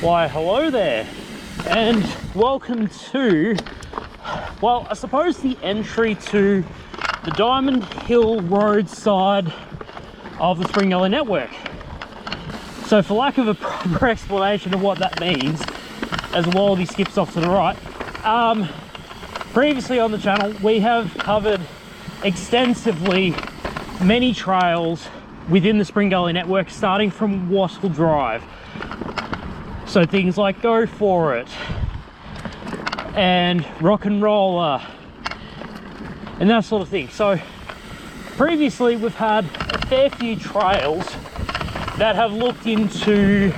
Why, hello there, and welcome to, well, I suppose the entry to the Diamond Hill Road side of the Spring Gully network. So for lack of a proper explanation of what that means, as Wallaby skips off to the right, previously on the channel we have covered extensively many trails within the Spring Gully network, starting from Hussle Drive. So things like Go For It and Rock and Roller and that sort of thing. So previously we've had a fair few trails that have looked into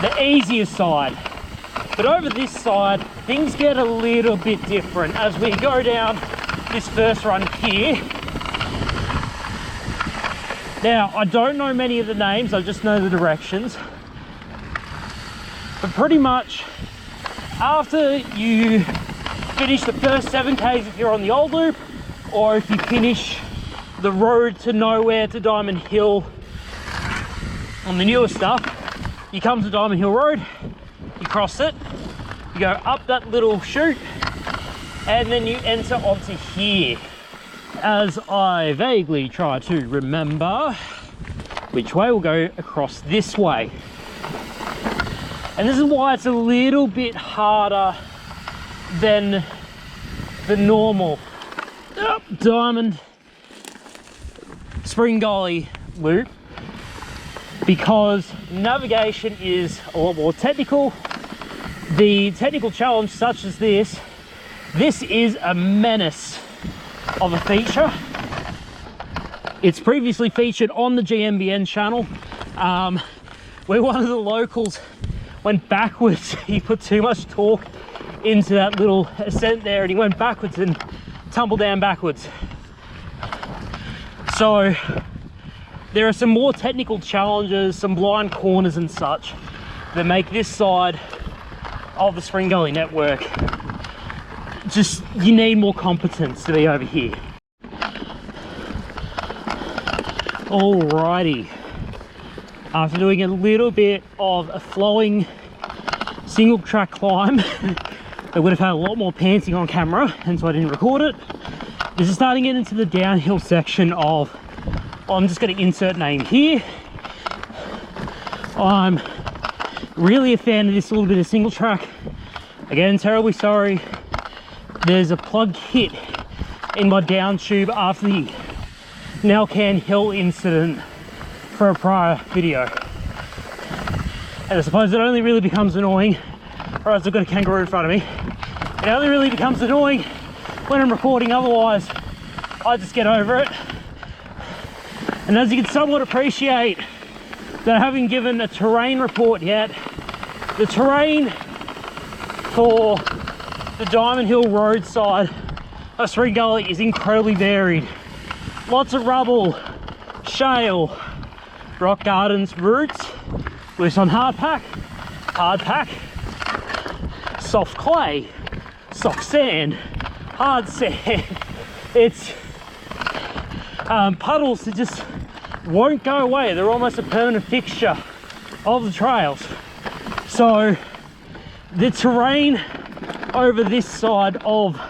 the easier side, but over this side things get a little bit different as we go down this first run here. Now, I don't know many of the names, I just know the directions. But pretty much after you finish the first 7Ks if you're on the old loop, or if you finish the road to nowhere to Diamond Hill on the newer stuff, you come to Diamond Hill Road, you cross it, you go up that little chute, and then you enter onto here. As I vaguely try to remember which way, we'll go across this way. And this is why it's a little bit harder than the normal Diamond Spring Gully loop, because navigation is a lot more technical. The technical challenge such as this is a menace of a feature. It's previously featured on the GMBN channel, where one of the locals went backwards. He put too much torque into that little ascent there and he went backwards and tumbled down backwards. So there are some more technical challenges, some blind corners and such, that make this side of the Spring Gully network just, you need more competence to be over here. Alrighty, after doing a little bit of a flowing single track climb, I would have had a lot more panting on camera, and so I didn't record it. This is starting to get into the downhill section of, well, I'm just going to insert name here. I'm really a fan of this little bit of single track. Again, terribly sorry. There's a plug hit in my down tube after the Nalcan Hill incident for a prior video. And I suppose it only really becomes annoying, or else I've got a kangaroo in front of me. It only really becomes annoying when I'm recording, otherwise I just get over it. And as you can somewhat appreciate, that I haven't given a terrain report yet, the terrain for the Diamond Hill Road side of Spring Gully is incredibly varied. Lots of rubble, shale, rock gardens, roots, loose on hard pack, soft clay, soft sand, hard sand. It's puddles that just won't go away. They're almost a permanent fixture of the trails. So the terrain over this side of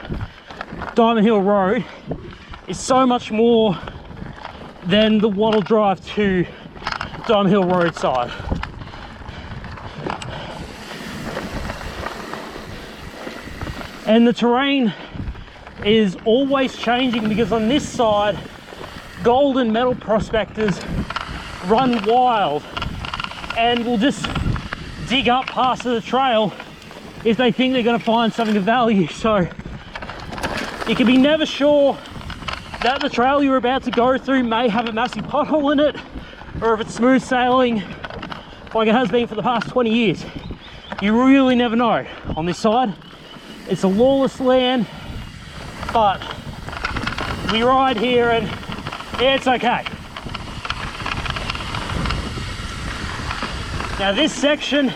Diamond Hill Road is so much more than the Wattle Drive to Diamond Hill Road side. And the terrain is always changing, because on this side gold and metal prospectors run wild and will just dig up parts of the trail if they think they're going to find something of value. So you can be never sure that the trail you're about to go through may have a massive pothole in it, or if it's smooth sailing like it has been for the past 20 years. You really never know on this side. It's a lawless land, but we ride here and yeah, it's okay. Now this section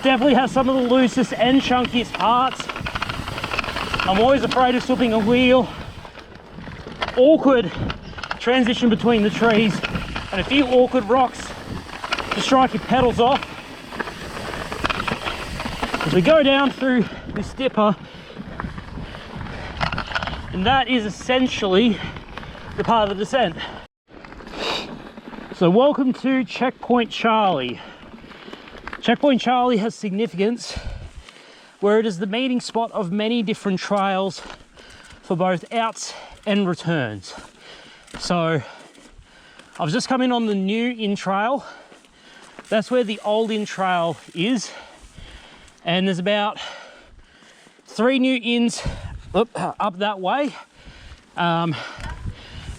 definitely has some of the loosest and chunkiest parts. I'm always afraid of slipping a wheel. Awkward transition between the trees and a few awkward rocks to strike your pedals off. as we go down through this dipper, and that is essentially the part of the descent. So welcome to Checkpoint Charlie. Checkpoint Charlie has significance where it is the meeting spot of many different trails for both outs and returns. So I've just come in on the new in trail. That's where the old in trail is, and there's about 3 new ins up that way, and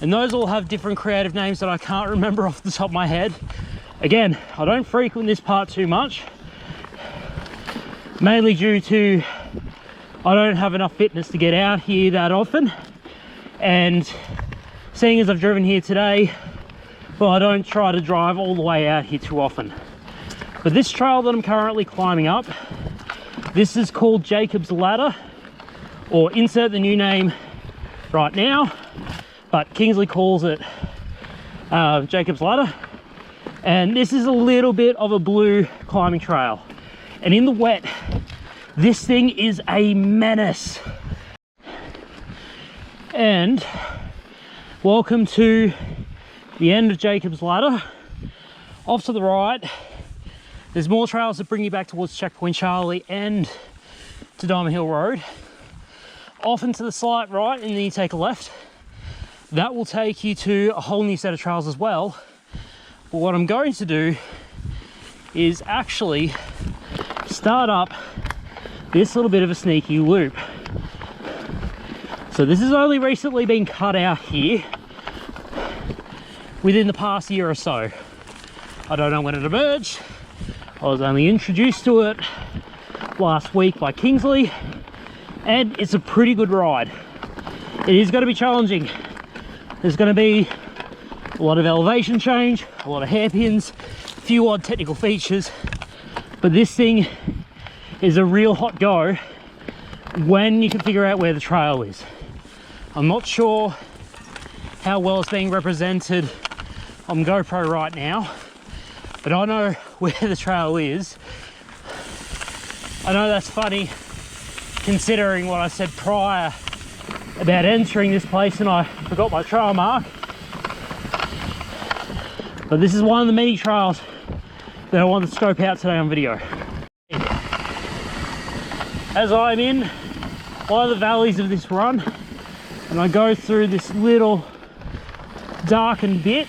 those all have different creative names that I can't remember off the top of my head. Again, I don't frequent this part too much, mainly due to I don't have enough fitness to get out here that often, and seeing as I've driven here today, well, I don't try to drive all the way out here too often. But this trail that I'm currently climbing up, this is called Jacob's Ladder, or insert the new name right now, but Kingsley calls it Jacob's Ladder. And this is a little bit of a blue climbing trail, and in the wet this thing is a menace. And welcome to the end of Jacob's Ladder. Off to the right there's more trails that bring you back towards Checkpoint Charlie and to Diamond Hill Road. Off and to the slight right, and then you take a left. That will take you to a whole new set of trails as well. But what I'm going to do is actually start up this little bit of a sneaky loop. So this has only recently been cut out here within the past year or so. I don't know when it emerged. I was only introduced to it last week by Kingsley, and it's a pretty good ride. It is going to be challenging. There's going to be a lot of elevation change, a lot of hairpins, a few odd technical features, but this thing is a real hot go when you can figure out where the trail is. I'm not sure how well it's being represented on GoPro right now, but I know where the trail is. I know that's funny considering what I said prior about entering this place and I forgot my trail mark, but this is one of the many trails that I want to scope out today on video. As I'm in one of the valleys of this run and I go through this little darkened bit,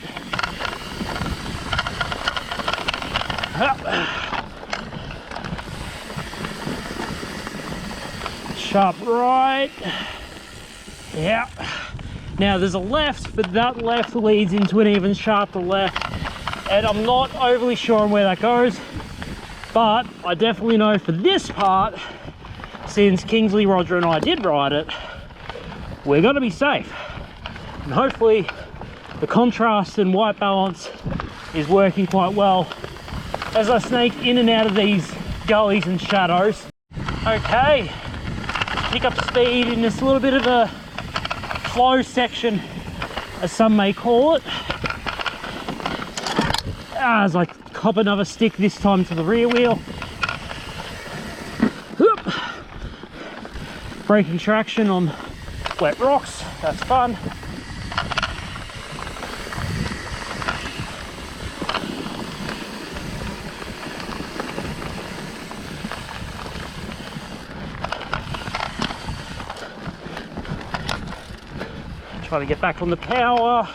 sharp right, yeah. Now there's a left, but that left leads into an even sharper left, and I'm not overly sure on where that goes, but I definitely know for this part, since Kingsley, Roger and I did ride it, we're going to be safe. And hopefully the contrast and white balance is working quite well as I snake in and out of these gullies and shadows. Okay, pick up speed in this little bit of a flow section, as some may call it, as I cop another stick, this time to the rear wheel. Whoop. Braking traction on wet rocks, that's fun. Trying to get back on the power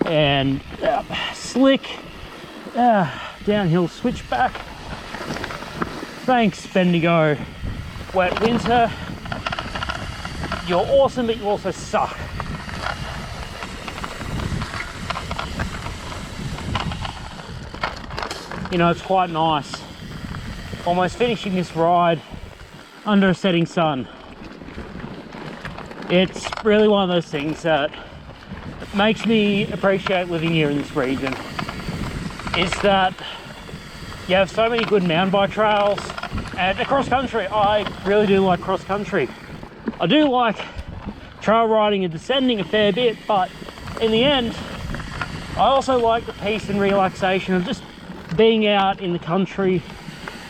and slick downhill switchback. Thanks Bendigo wet winter, you're awesome but you also suck. You know, it's quite nice almost finishing this ride under a setting sun. It's really one of those things that makes me appreciate living here in this region, is that you have so many good mountain bike trails and the cross country. I really do like cross country. I do like trail riding and descending a fair bit, but in the end I also like the peace and relaxation of just being out in the country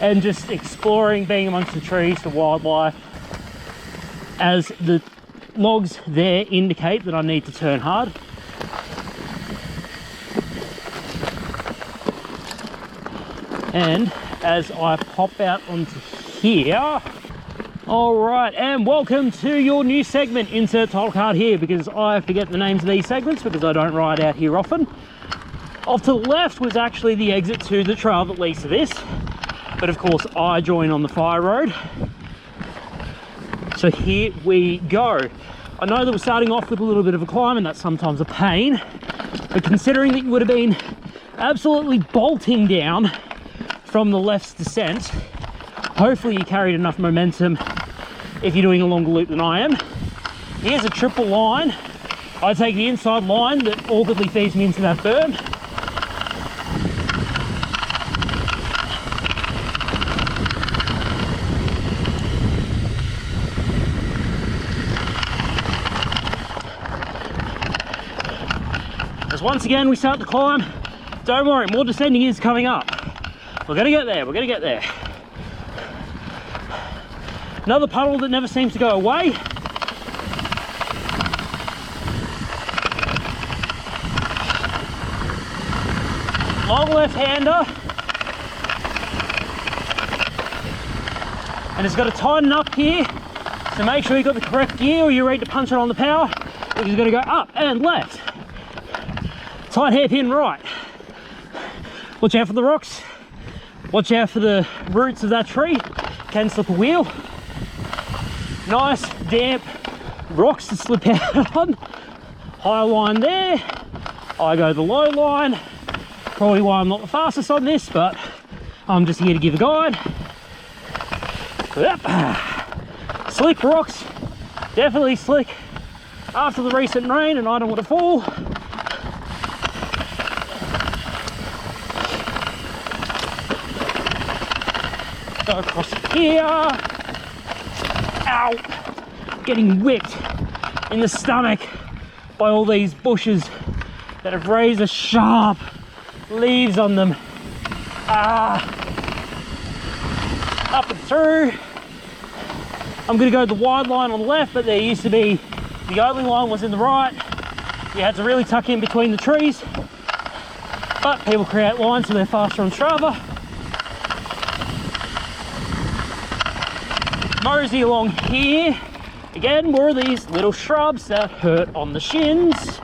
and just exploring, being amongst the trees, the wildlife, as the logs there indicate that I need to turn hard. And as I pop out onto here, all right, and welcome to your new segment. Insert title card here, because I forget the names of these segments because I don't ride out here often. Off to the left was actually the exit to the trail that leads to this, but of course I join on the fire road. So here we go. I know that we're starting off with a little bit of a climb, and that's sometimes a pain, but considering that you would have been absolutely bolting down from the left's descent, hopefully you carried enough momentum if you're doing a longer loop than I am. Here's a triple line. I take the inside line that awkwardly feeds me into that berm. As once again we start the climb, don't worry, more descending is coming up. We're gonna get there, we're gonna get there. Another puddle that never seems to go away. Long left-hander. And it's got to tighten up here, so make sure you've got the correct gear or you're ready to punch it on the power, which is going to go up and left. Tight hairpin right. Watch out for the rocks. Watch out for the roots of that tree. Can slip a wheel. Nice damp rocks to slip out on. High line there. I go the low line. Probably why I'm not the fastest on this, but I'm just here to give a guide. Yep. Slick rocks, definitely slick after the recent rain, and I don't want to fall. Go across here. Ow! Getting whipped in the stomach by all these bushes that have razor sharp leaves on them. Up and through. I'm going to go the wide line on the left, but there used to be the only line was in the right. You had to really tuck in between the trees, but people create lines so they're faster on Strava. Mosey along here. Again, more of these little shrubs that hurt on the shins.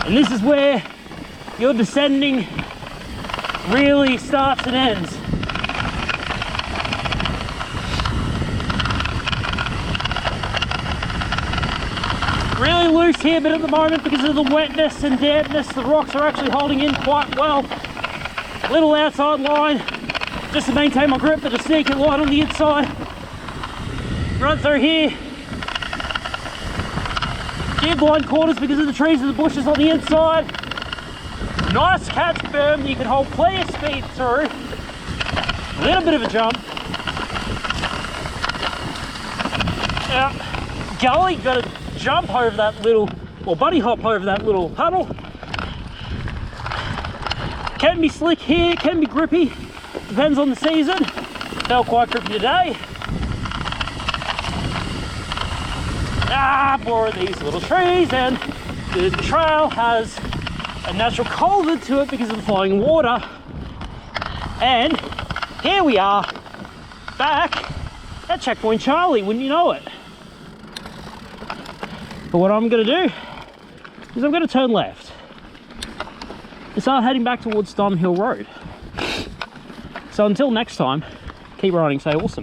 And this is where your descending really starts and ends. Really loose here, but at the moment, because of the wetness and dampness, the rocks are actually holding in quite well. Little outside line, just to maintain my grip, but a sneaky line on the inside. Run through here. Gear blind quarters because of the trees and the bushes on the inside. Nice catch berm that you can hold plenty of speed through. A little bit of a jump. Gully, got to jump over that little, or bunny hop over that little puddle. Can be slick here, can be grippy, depends on the season. Felt quite grippy today. More of these little trees, and the trail has a natural culvert to it because of the flowing water. And here we are, back at checkpoint Charlie, wouldn't you know it? But what I'm going to do is I'm going to turn left and start heading back towards Dunhill Road. So until next time, keep riding, stay awesome.